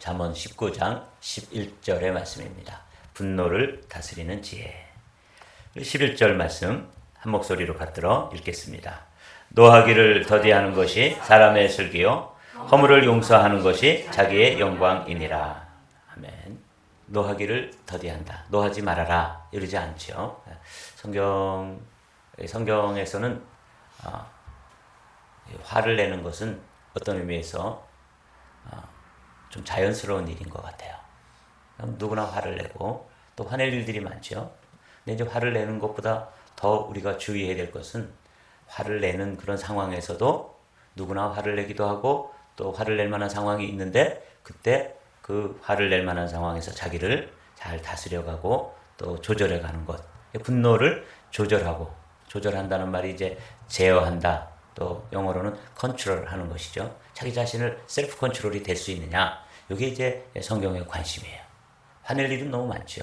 잠언 19장 11절의 말씀입니다. 분노를 다스리는 지혜. 11절 말씀 한 목소리로 받들어 읽겠습니다. 노하기를 더디하는 것이 사람의 슬기요 허물을 용서하는 것이 자기의 영광이니라. 아멘. 노하기를 더디한다. 노하지 말아라 이러지 않죠. 성경에서는 화를 내는 것은 어떤 의미에서 좀 자연스러운 일인 것 같아요. 누구나 화를 내고 또 화낼 일들이 많죠. 근데 이제 화를 내는 것보다 더 우리가 주의해야 될 것은 화를 내는 그런 상황에서도 누구나 화를 내기도 하고 또 화를 낼 만한 상황이 있는데 그때 그 화를 낼 만한 상황에서 자기를 잘 다스려가고 또 조절해가는 것. 분노를 조절한다는 말이 이제 제어한다. 또 영어로는 컨트롤하는 것이죠. 자기 자신을 셀프 컨트롤이 될 수 있느냐. 이게 이제 성경의 관심이에요. 화낼 일은 너무 많죠.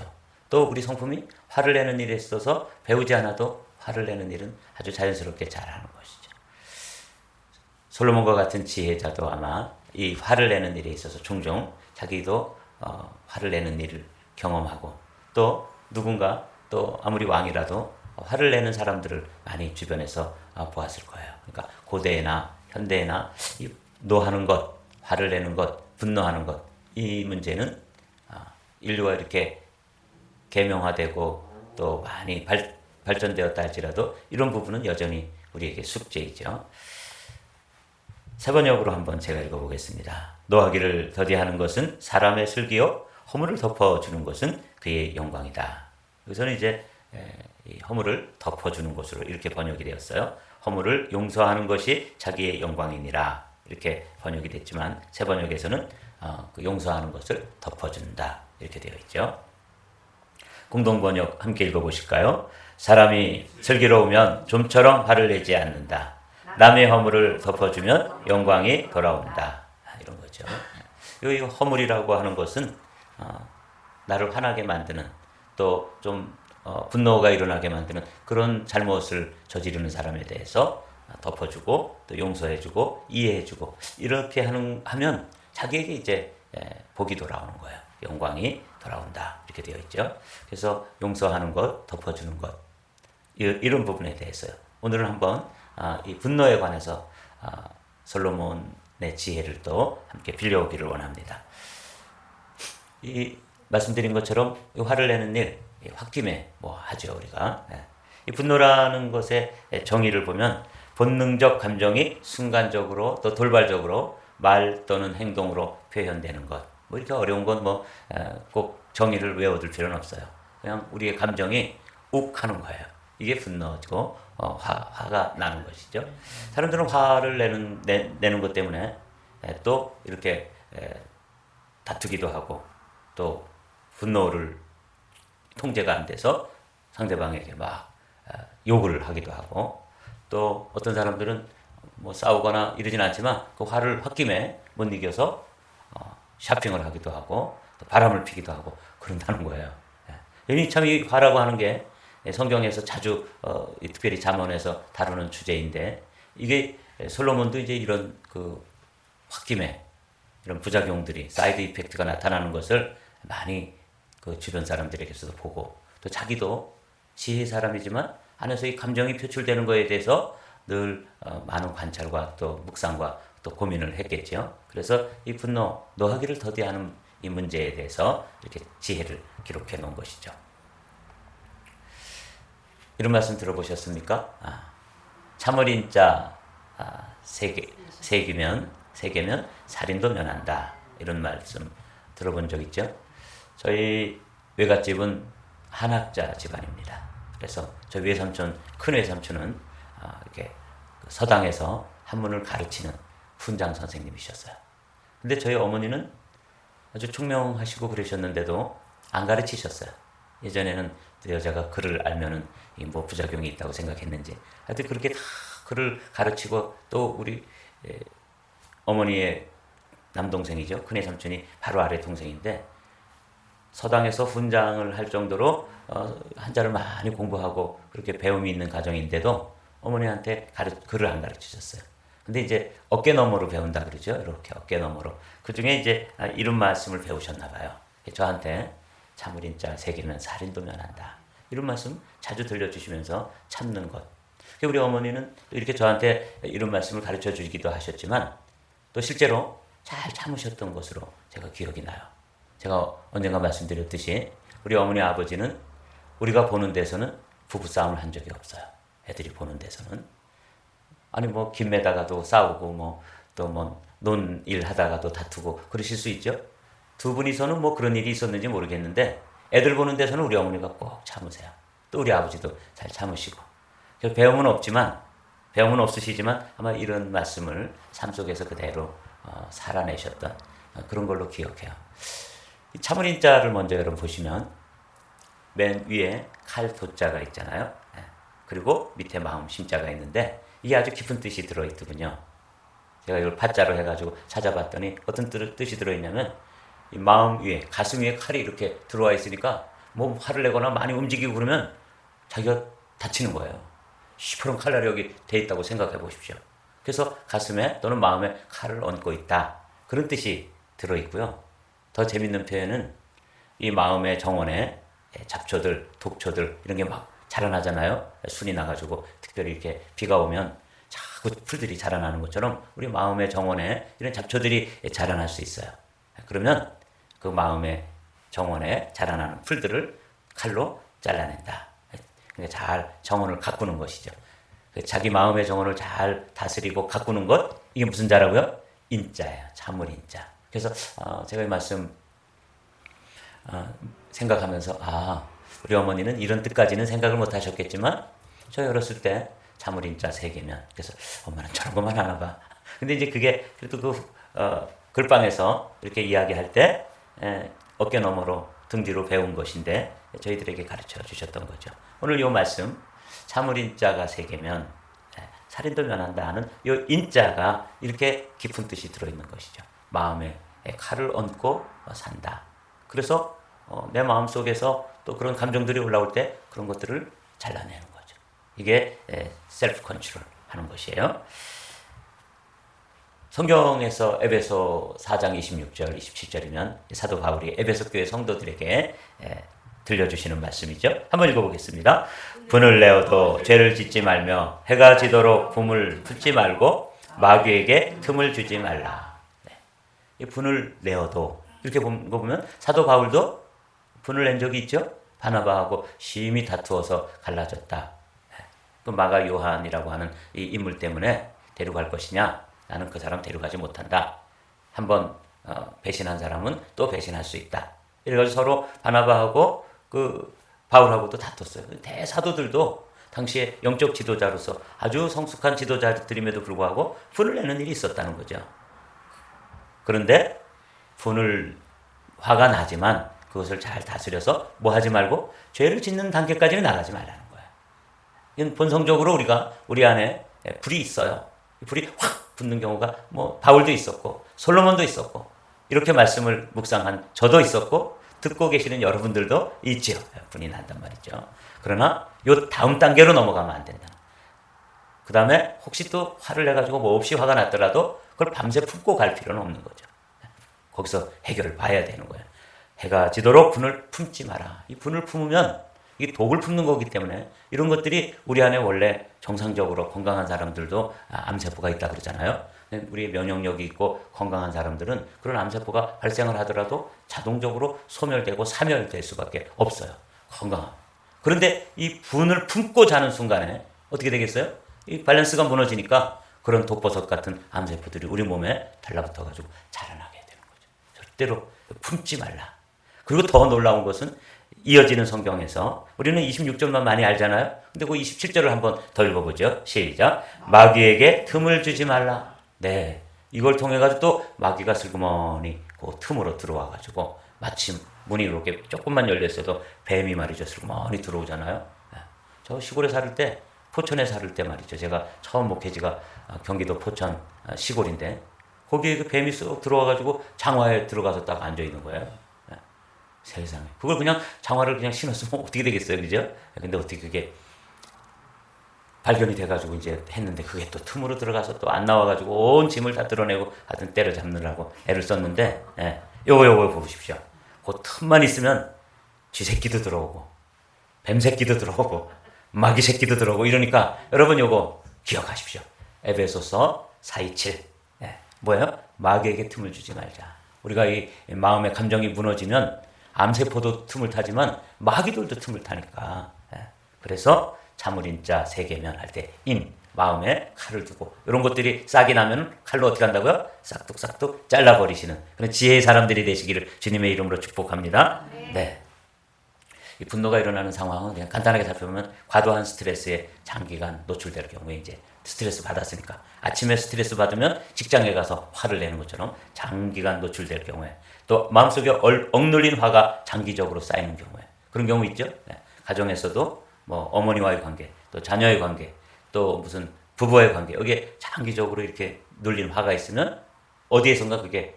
또 우리 성품이 화를 내는 일에 있어서 배우지 않아도 화를 내는 일은 아주 자연스럽게 잘하는 것이죠. 솔로몬과 같은 지혜자도 아마 이 화를 내는 일에 있어서 종종 자기도 화를 내는 일을 경험하고 또 누군가 또 아무리 왕이라도 화를 내는 사람들을 많이 주변에서 보았을 거예요. 그러니까 고대나 현대나 이 노하는 것, 화를 내는 것, 분노하는 것, 이 문제는 인류가 이렇게 계명화되고 또 많이 발전되었다 할지라도 이런 부분은 여전히 우리에게 숙제이죠. 세 번역으로 한번 제가 읽어보겠습니다. 노하기를 더디하는 것은 사람의 슬기요 허물을 덮어주는 것은 그의 영광이다. 여기서는 이제 이 허물을 덮어주는 것으로 이렇게 번역이 되었어요. 허물을 용서하는 것이 자기의 영광이니라 이렇게 번역이 됐지만 새 번역에서는 그 용서하는 것을 덮어준다 이렇게 되어 있죠. 공동 번역 함께 읽어보실까요? 사람이 슬기로우면 좀처럼 화를 내지 않는다. 남의 허물을 덮어주면 영광이 돌아온다. 이런 거죠. 이 허물이라고 하는 것은 나를 화나게 만드는 또 좀 분노가 일어나게 만드는 그런 잘못을 저지르는 사람에 대해서 덮어주고 또 용서해주고 이해해주고 이렇게 하면 자기에게 이제 복이 돌아오는 거예요. 영광이 돌아온다 이렇게 되어 있죠. 그래서 용서하는 것, 덮어주는 것 이런 부분에 대해서요. 오늘은 한번 이 분노에 관해서 솔로몬의 지혜를 또 함께 빌려오기를 원합니다. 이 말씀드린 것처럼 이 화를 내는 일, 홧김에 뭐 하죠 우리가. 이 분노라는 것의 정의를 보면 본능적 감정이 순간적으로 또 돌발적으로 말 또는 행동으로 표현되는 것. 뭐 이렇게 어려운 건 뭐 꼭 정의를 외워둘 필요는 없어요. 그냥 우리의 감정이 욱 하는 거예요. 이게 분노고 화가 나는 것이죠. 사람들은 화를 내는 것 때문에 또 이렇게 다투기도 하고 또 분노를 통제가 안 돼서 상대방에게 막 욕을 하기도 하고 또 어떤 사람들은 뭐 싸우거나 이러진 않지만 그 화를 홧김에 못 이겨서 쇼핑을 하기도 하고 또 바람을 피기도 하고 그런다는 거예요. 여기 참 이 화라고 하는 게 성경에서 자주 특별히 잠언에서 다루는 주제인데 이게 솔로몬도 이제 이런 그 홧김에 이런 부작용들이 사이드 이펙트가 나타나는 것을 많이 그 주변 사람들에게서도 보고 또 자기도 지혜 사람이지만 안에서 이 감정이 표출되는 것에 대해서 늘 많은 관찰과 또 묵상과 또 고민을 했겠죠. 그래서 이 분노, 노하기를 더디하는 이 문제에 대해서 이렇게 지혜를 기록해 놓은 것이죠. 이런 말씀 들어보셨습니까? 참어린 자 세계면 살인도 면한다. 이런 말씀 들어본 적 있죠? 저희 외갓집은 한학자 집안입니다. 그래서 저희 외삼촌, 큰 외삼촌은 이렇게 서당에서 한문을 가르치는 훈장 선생님이셨어요. 근데 저희 어머니는 아주 총명하시고 그러셨는데도 안 가르치셨어요. 예전에는 여자가 글을 알면은 뭐 부작용이 있다고 생각했는지 하여튼 그렇게 다 글을 가르치고 또 우리 어머니의 남동생이죠. 큰애 삼촌이 바로 아래 동생인데 서당에서 훈장을 할 정도로 한자를 많이 공부하고 그렇게 배움이 있는 가정인데도 어머니한테 글을 안 가르치셨어요. 근데 이제 어깨 너머로 배운다 그러죠. 이렇게 어깨 너머로. 그 중에 이제 이런 말씀을 배우셨나 봐요. 저한테 참을인자 새기면 살인도 면한다. 이런 말씀 자주 들려주시면서 참는 것. 우리 어머니는 이렇게 저한테 이런 말씀을 가르쳐 주기도 하셨지만 또 실제로 잘 참으셨던 것으로 제가 기억이 나요. 제가 언젠가 말씀드렸듯이 우리 어머니 아버지는 우리가 보는 데서는 부부싸움을 한 적이 없어요. 애들이 보는 데서는. 아니 뭐 김매다가도 싸우고 뭐 또 뭐 논일 하다가도 다투고 그러실 수 있죠. 두 분이서는 뭐 그런 일이 있었는지 모르겠는데 애들 보는 데서는 우리 어머니가 꼭 참으세요. 또 우리 아버지도 잘 참으시고. 그래서 배움은 없으시지만 아마 이런 말씀을 삶 속에서 그대로 살아내셨던 그런 걸로 기억해요. 참을인자를 먼저 여러분 보시면 맨 위에 칼 도자가 있잖아요. 그리고 밑에 마음 심자가 있는데 이게 아주 깊은 뜻이 들어있더군요. 제가 이걸 파자로 해가지고 찾아봤더니 어떤 뜻이 들어있냐면 이 마음 위에 가슴 위에 칼이 이렇게 들어와 있으니까 뭐 화를 내거나 많이 움직이고 그러면 자기가 다치는 거예요. 시퍼런 칼날이 여기 돼 있다고 생각해 보십시오. 그래서 가슴에 또는 마음에 칼을 얹고 있다. 그런 뜻이 들어있고요. 더 재밌는 표현은 이 마음의 정원에 잡초들, 독초들 이런 게 막 자라나잖아요. 순이 나가지고 특별히 이렇게 비가 오면 자꾸 풀들이 자라나는 것처럼 우리 마음의 정원에 이런 잡초들이 자라날 수 있어요. 그러면 그 마음의 정원에 자라나는 풀들을 칼로 잘라낸다. 그러니까 잘 정원을 가꾸는 것이죠. 자기 마음의 정원을 잘 다스리고 가꾸는 것, 이게 무슨 자라고요? 인자예요. 참을인자. 그래서 제가 이 말씀 생각하면서 우리 어머니는 이런 뜻까지는 생각을 못 하셨겠지만 저희 어렸을 때 참을인자 세 개면 그래서 엄마는 저런 것만 하나 봐. 근데 이제 그게 그래도 글방에서 이렇게 이야기할 때 어깨 너머로 등 뒤로 배운 것인데 저희들에게 가르쳐 주셨던 거죠. 오늘 이 말씀 참을인자가 세 개면 살인도 면한다 하는 이 인자가 이렇게 깊은 뜻이 들어있는 것이죠. 마음에 칼을 얹고 산다. 그래서 내 마음속에서 또 그런 감정들이 올라올 때 그런 것들을 잘라내는 거죠. 이게 셀프 컨트롤 하는 것이에요. 성경에서 에베소 4장 26절, 27절이면 사도 바울이 에베소 교회 성도들에게 들려주시는 말씀이죠. 한번 읽어보겠습니다. 분을 내어도 죄를 짓지 말며 해가 지도록 붐을 풀지 말고 마귀에게 틈을 주지 말라. 이 분을 내어도 이렇게 본 거 보면 사도 바울도 분을 낸 적이 있죠. 바나바하고 심히 다투어서 갈라졌다. 그 마가 요한이라고 하는 이 인물 때문에 데려갈 것이냐? 나는 그 사람 데려가지 못한다. 한번 배신한 사람은 또 배신할 수 있다. 이래가지고 서로 바나바하고 그 바울하고도 다퉜어요. 대사도들도 당시에 영적 지도자로서 아주 성숙한 지도자들임에도 불구하고 분을 내는 일이 있었다는 거죠. 그런데 화가 나지만 그것을 잘 다스려서 뭐 하지 말고 죄를 짓는 단계까지는 나가지 말라는 거예요. 이건 본성적으로 우리 안에 불이 있어요. 불이 확 붙는 경우가 뭐 바울도 있었고 솔로몬도 있었고 이렇게 말씀을 묵상한 저도 있었고 듣고 계시는 여러분들도 있죠. 분이 난단 말이죠. 그러나 요 다음 단계로 넘어가면 안 된다. 그 다음에 혹시 또 화를 내가지고 뭐 없이 화가 났더라도 그걸 밤새 품고 갈 필요는 없는 거죠. 거기서 해결을 봐야 되는 거예요. 해가 지도록 분을 품지 마라. 이 분을 품으면 이게 독을 품는 거기 때문에 이런 것들이 우리 안에 원래 정상적으로 건강한 사람들도 암세포가 있다 그러잖아요. 우리 면역력이 있고 건강한 사람들은 그런 암세포가 발생을 하더라도 자동적으로 소멸되고 사멸될 수밖에 없어요. 건강함. 그런데 이 분을 품고 자는 순간에 어떻게 되겠어요? 이 밸런스가 무너지니까 그런 독버섯 같은 암세포들이 우리 몸에 달라붙어가지고 자라나게 되는 거죠. 절대로 품지 말라. 그리고 더 놀라운 것은 이어지는 성경에서 우리는 26절만 많이 알잖아요. 근데 그 27절을 한번 더 읽어보죠. 시작. 마귀에게 틈을 주지 말라. 네, 이걸 통해 가지고 또 마귀가 슬그머니 그 틈으로 들어와 가지고 마침 문이 이렇게 조금만 열려 있어도 뱀이 말이죠 슬그머니 들어오잖아요. 저 시골에 살을 때 포천에 살을 때 말이죠. 제가 처음 목회지가 경기도 포천 시골인데 거기에 그 뱀이 쑥 들어와 가지고 장화에 들어가서 딱 앉아 있는 거예요. 세상에. 그걸 그냥 장화를 그냥 신었으면 어떻게 되겠어요, 그죠? 근데 어떻게 그게 발견이 돼가지고 이제 했는데 그게 또 틈으로 들어가서 또 안 나와가지고 온 짐을 다 드러내고 하여튼 때려잡느라고 애를 썼는데, 예, 요거 보십시오. 그 틈만 있으면 쥐새끼도 들어오고 뱀새끼도 들어오고 마귀 새끼도 들어오고 이러니까 여러분 요거 기억하십시오. 에베소서 4:27. 예, 뭐예요? 마귀에게 틈을 주지 말자. 우리가 이 마음의 감정이 무너지면 암세포도 틈을 타지만 마귀들도 틈을 타니까. 예, 그래서 자물인자 세계면 할 때 마음에 칼을 두고 이런 것들이 싹이 나면 칼로 어떻게 한다고요? 싹둑싹둑 잘라버리시는 그런 지혜의 사람들이 되시기를 주님의 이름으로 축복합니다. 네. 이 분노가 일어나는 상황은 그냥 간단하게 살펴보면 과도한 스트레스에 장기간 노출될 경우에 이제 스트레스 받았으니까 아침에 스트레스 받으면 직장에 가서 화를 내는 것처럼 장기간 노출될 경우에 또 마음속에 억눌린 화가 장기적으로 쌓이는 경우에 그런 경우 있죠. 네. 가정에서도 뭐 어머니와의 관계, 또 자녀의 관계, 또 무슨 부부의 관계 여기에 장기적으로 이렇게 눌린 화가 있으면 어디에선가 그게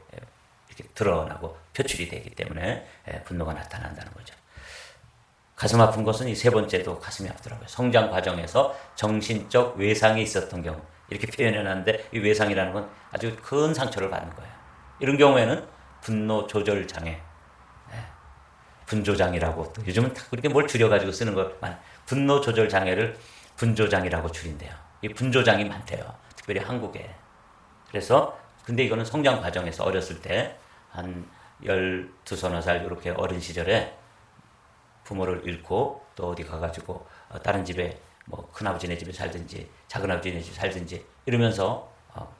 이렇게 드러나고 표출이 되기 때문에 분노가 나타난다는 거죠. 가슴 아픈 것은 이 세 번째도 가슴이 아프더라고요. 성장 과정에서 정신적 외상이 있었던 경우 이렇게 표현해놨는데 이 외상이라는 건 아주 큰 상처를 받는 거예요. 이런 경우에는 분노 조절 장애, 분조장이라고 또 요즘은 그렇게 뭘 줄여가지고 쓰는 걸 분노 조절 장애를 분조장이라고 줄인대요. 이 분조장이 많대요. 특별히 한국에. 그래서 근데 이거는 성장 과정에서 어렸을 때 한 12, 서너 살 이렇게 어린 시절에 부모를 잃고 또 어디 가가지고 다른 집에 뭐 큰아버지네 집에 살든지 작은아버지네 집에 살든지 이러면서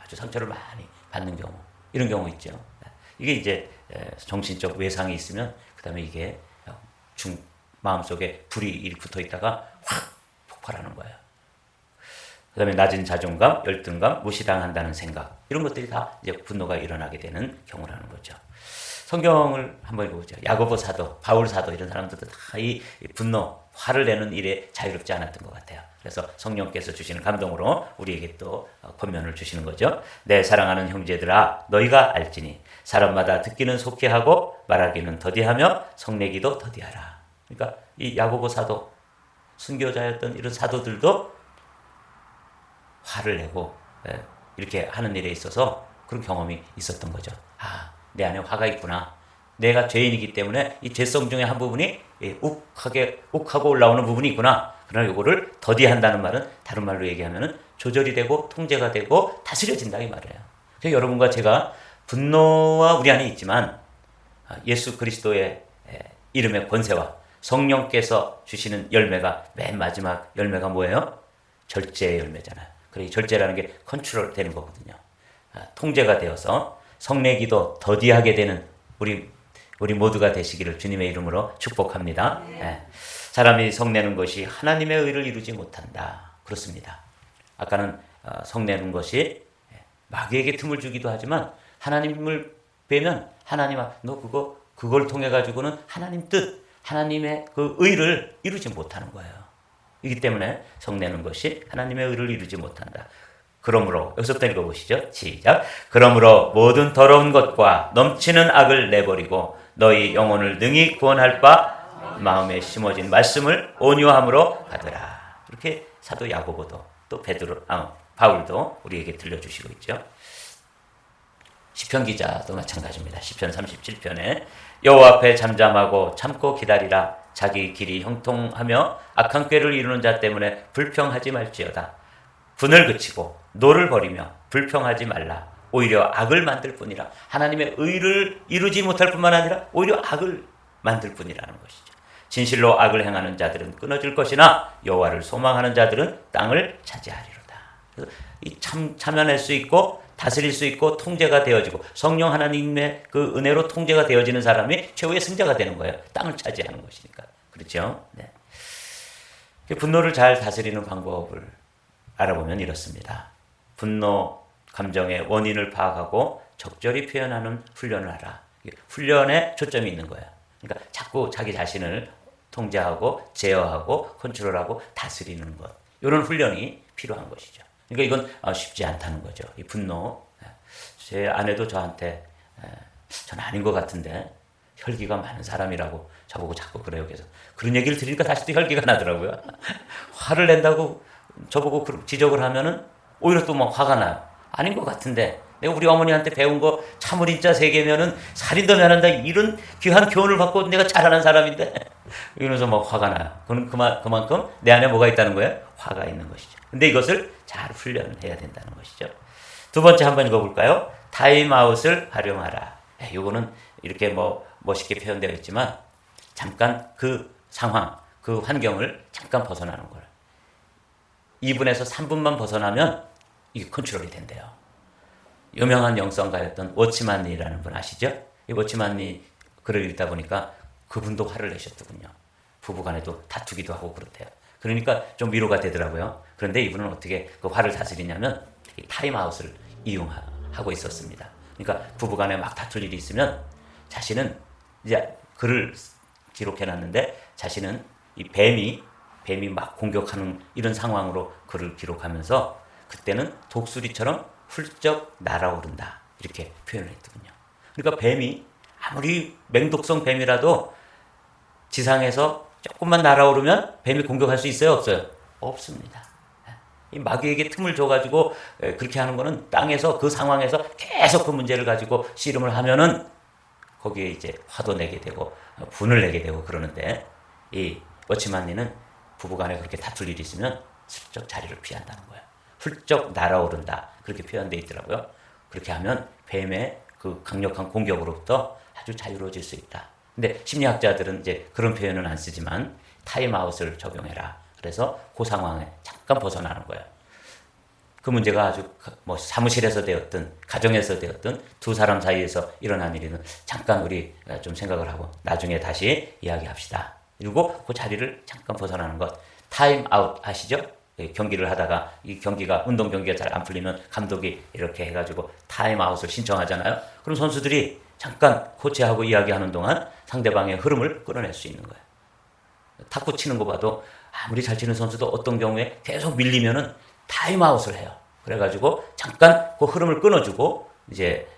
아주 상처를 많이 받는 경우 이런 경우 있죠. 이게 이제 정신적 외상이 있으면 그 다음에 이게 마음속에 불이 붙어 있다가 확 폭발하는 거예요. 그 다음에 낮은 자존감, 열등감, 무시당한다는 생각 이런 것들이 다 이제 분노가 일어나게 되는 경우라는 거죠. 성경을 한번 읽어보죠. 야고보 사도, 바울 사도 이런 사람들도 다 이 분노, 화를 내는 일에 자유롭지 않았던 것 같아요. 그래서 성령께서 주시는 감동으로 우리에게 또 권면을 주시는 거죠. 내 사랑하는 형제들아 너희가 알지니 사람마다 듣기는 속히 하고 말하기는 더디하며 성내기도 더디하라. 그러니까 이 야고보 사도, 순교자였던 이런 사도들도 화를 내고 이렇게 하는 일에 있어서 그런 경험이 있었던 거죠. 내 안에 화가 있구나. 내가 죄인이기 때문에 이 죄성 중에 한 부분이 욱하고 올라오는 부분이 있구나. 그러나 이거를 더디한다는 말은 다른 말로 얘기하면 조절이 되고 통제가 되고 다스려진다 이 말이에요. 그래서 여러분과 제가 분노와 우리 안에 있지만 예수 그리스도의 이름의 권세와 성령께서 주시는 열매가 맨 마지막 열매가 뭐예요? 절제의 열매잖아요. 그래서 절제라는 게 컨트롤 되는 거거든요. 통제가 되어서 성내기도 더디하게 되는 우리 모두가 되시기를 주님의 이름으로 축복합니다. 사람이 성내는 것이 하나님의 의를 이루지 못한다. 그렇습니다. 아까는 성내는 것이 마귀에게 틈을 주기도 하지만 하나님을 빼면 하나님아 너 그걸 통해 가지고는 하나님 뜻, 하나님의 그 의를 이루지 못하는 거예요. 이기 때문에 성내는 것이 하나님의 의를 이루지 못한다. 그러므로 여기서부터 읽어보시죠. 시작. 그러므로 모든 더러운 것과 넘치는 악을 내버리고 너희 영혼을 능히 구원할 바 마음에 심어진 말씀을 온유함으로 받으라. 이렇게 사도 야고보도 또 바울도 우리에게 들려주시고 있죠. 시편 기자도 마찬가지입니다. 시편 37편에 여호와 앞에 잠잠하고 참고 기다리라. 자기 길이 형통하며 악한 꾀를 이루는 자 때문에 불평하지 말지어다. 분을 그치고 노를 버리며 불평하지 말라. 오히려 악을 만들 뿐이라. 하나님의 의를 이루지 못할 뿐만 아니라 오히려 악을 만들 뿐이라는 것이죠. 진실로 악을 행하는 자들은 끊어질 것이나 여호와를 소망하는 자들은 땅을 차지하리로다. 그래서 이 참여할 수 있고 다스릴 수 있고 통제가 되어지고 성령 하나님의 그 은혜로 통제가 되어지는 사람이 최후의 승자가 되는 거예요. 땅을 차지하는 것이니까. 그렇죠? 네. 분노를 잘 다스리는 방법을 알아보면 이렇습니다. 분노 감정의 원인을 파악하고 적절히 표현하는 훈련을 하라. 훈련에 초점이 있는 거예요. 그러니까 자꾸 자기 자신을 통제하고 제어하고 컨트롤하고 다스리는 것. 이런 훈련이 필요한 것이죠. 그러니까 이건 쉽지 않다는 거죠. 이 분노. 제 아내도 저한테 전 아닌 것 같은데 혈기가 많은 사람이라고 저보고 자꾸 그래요. 그래서 그런 얘기를 들으니까 다시 또 혈기가 나더라고요. 화를 낸다고 저보고 지적을 하면은 오히려 또 막 화가 나요. 아닌 것 같은데 내가 우리 어머니한테 배운 거 참을인자 3개면은 살인도 면한다 이런 귀한 교훈을 받고 내가 자라난 사람인데 이러면서 막 화가 나요. 그건 그만큼 내 안에 뭐가 있다는 거예요? 화가 있는 것이죠. 근데 이것을 잘 훈련해야 된다는 것이죠. 두 번째 한번 읽어볼까요? 타임아웃을 활용하라. 이거는 이렇게 뭐 멋있게 표현되어 있지만 잠깐 그 상황, 그 환경을 잠깐 벗어나는 거예요. 2분에서 3분만 벗어나면 이게 컨트롤이 된대요. 유명한 영성가였던 워치만 리라는 분 아시죠? 이 워치만 리 글을 읽다 보니까 그분도 화를 내셨더군요. 부부간에도 다투기도 하고 그렇대요. 그러니까 좀 위로가 되더라고요. 그런데 이분은 어떻게 그 화를 다스리냐면 이 타임아웃을 이용하고 있었습니다. 그러니까 부부간에 막 다툴 일이 있으면 자신은 이제 글을 기록해놨는데 자신은 이 뱀이 막 공격하는 이런 상황으로 글을 기록하면서 그때는 독수리처럼 훌쩍 날아오른다 이렇게 표현을 했더군요. 그러니까 뱀이 아무리 맹독성 뱀이라도 지상에서 조금만 날아오르면 뱀이 공격할 수 있어요? 없어요? 없습니다. 이 마귀에게 틈을 줘가지고 그렇게 하는 거는 땅에서 그 상황에서 계속 그 문제를 가지고 씨름을 하면은 거기에 이제 화도 내게 되고 분을 내게 되고 그러는데 이 워치만리는 부부간에 그렇게 다툴 일이 있으면 슬쩍 자리를 피한다는 거예요. 훌쩍 날아오른다 그렇게 표현되어 있더라고요. 그렇게 하면 뱀의 그 강력한 공격으로부터 아주 자유로워질 수 있다. 근데 심리학자들은 이제 그런 표현은 안 쓰지만 타임아웃을 적용해라. 그래서 그 상황에 잠깐 벗어나는 거예요. 그 문제가 아주 뭐 사무실에서 되었든 가정에서 되었든 두 사람 사이에서 일어난 일은 잠깐 우리 좀 생각을 하고 나중에 다시 이야기합시다. 그리고 그 자리를 잠깐 벗어나는 것. 타임아웃 아시죠? 경기를 하다가 이 경기가 운동 경기가 잘 안 풀리면 감독이 이렇게 해가지고 타임아웃을 신청하잖아요. 그럼 선수들이 잠깐 코치하고 이야기하는 동안 상대방의 흐름을 끌어낼 수 있는 거예요. 탁구 치는 거 봐도 아무리 잘 치는 선수도 어떤 경우에 계속 밀리면은 타임아웃을 해요. 그래가지고 잠깐 그 흐름을 끊어주고 이제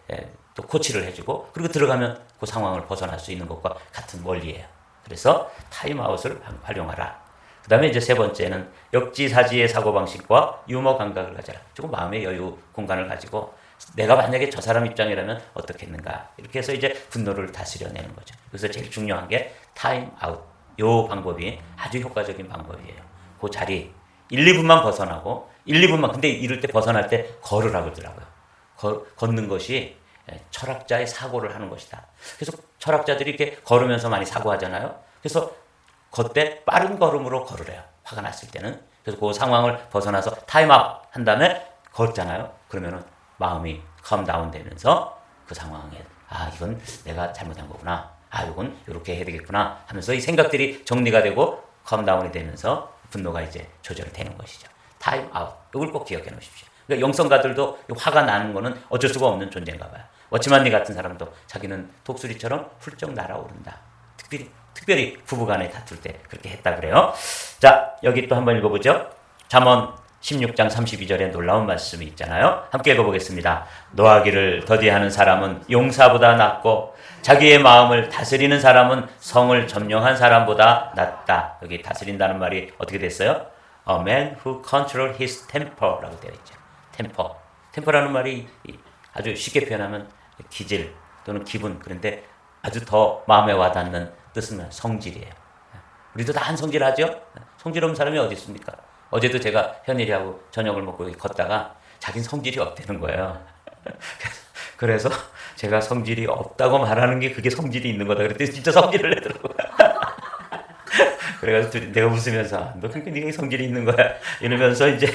또 코치를 해주고 그리고 들어가면 그 상황을 벗어날 수 있는 것과 같은 원리예요. 그래서 타임아웃을 활용하라. 그 다음에 이제 세 번째는 역지사지의 사고방식과 유머 감각을 가져라. 조금 마음의 여유 공간을 가지고 내가 만약에 저 사람 입장이라면 어떻겠는가. 이렇게 해서 이제 분노를 다스려내는 거죠. 그래서 제일 중요한 게 타임아웃. 요 방법이 아주 효과적인 방법이에요. 그 자리 1, 2분만 벗어나고 1, 2분만 근데 이럴 때 벗어날 때 걸으라 그러더라고요. 걷는 것이 철학자의 사고를 하는 것이다. 그래서 철학자들이 이렇게 걸으면서 많이 사고하잖아요. 그래서 걷되 빠른 걸음으로 걸으래요. 화가 났을 때는. 그래서 그 상황을 벗어나서 타임아웃 한 다음에 걷잖아요. 그러면은 마음이 컴다운 되면서 그 상황에 이건 내가 잘못한 거구나. 이건 이렇게 해야 되겠구나 하면서 이 생각들이 정리가 되고 컴다운이 되면서 분노가 이제 조절되는 것이죠. 타임아웃. 이걸 꼭 기억해 놓으십시오. 그러니까 영성가들도 화가 나는 거는 어쩔 수가 없는 존재인가 봐요. 워치만리 같은 사람도 자기는 독수리처럼 훌쩍 날아오른다. 특별히 부부간에 다툴 때 그렇게 했다 그래요. 자, 여기 또 한번 읽어보죠. 잠언 16장 32절에 놀라운 말씀이 있잖아요. 함께 읽어보겠습니다. 노하기를 더디하는 사람은 용사보다 낫고 자기의 마음을 다스리는 사람은 성을 점령한 사람보다 낫다. 여기 다스린다는 말이 어떻게 됐어요? A man who controls his temper라고 되어 있죠. 템퍼라는 말이 아주 쉽게 표현하면 기질 또는 기분. 그런데 아주 더 마음에 와닿는 뜻은 성질이에요. 우리도 다 한 성질 하죠? 성질 없는 사람이 어디 있습니까? 어제도 제가 현일이하고 저녁을 먹고 걷다가 자긴 성질이 없다는 거예요. 그래서 제가 성질이 없다고 말하는 게 그게 성질이 있는 거다. 그랬더니 진짜 성질을 내더라고요. 그래가지고 내가 웃으면서 너 그러니까 네가 성질이 있는 거야 이러면서 이제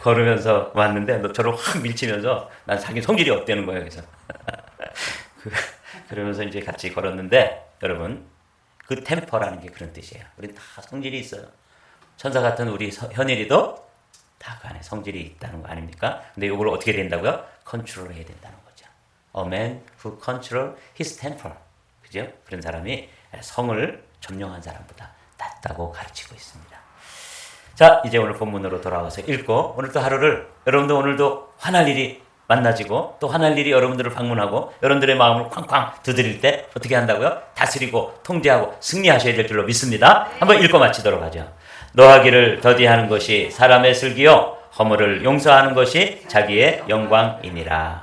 걸으면서 왔는데 너 저를 확 밀치면서 난 자기 성질이 없다는 거예요. 그래서 그러면서 이제 같이 걸었는데 여러분 그 템퍼라는 게 그런 뜻이에요. 우리 다 성질이 있어요. 천사 같은 우리 현일이도 다 그 안에 성질이 있다는 거 아닙니까? 근데 이걸 어떻게 된다고요? 컨트롤 해야 된다는 거죠. A man who control his temper. 그죠? 그런 사람이 성을 점령한 사람보다 낫다고 가르치고 있습니다. 자, 이제 오늘 본문으로 돌아와서 읽고 오늘 또 하루를 여러분도 오늘도 화날 일이 만나지고 또 화날 일이 여러분들을 방문하고 여러분들의 마음을 쾅쾅 두드릴 때 어떻게 한다고요? 다스리고 통제하고 승리하셔야 될 줄로 믿습니다. 한번 읽고 마치도록 하죠. 노하기를 더디하는 것이 사람의 슬기요 허물을 용서하는 것이 자기의 영광이니라.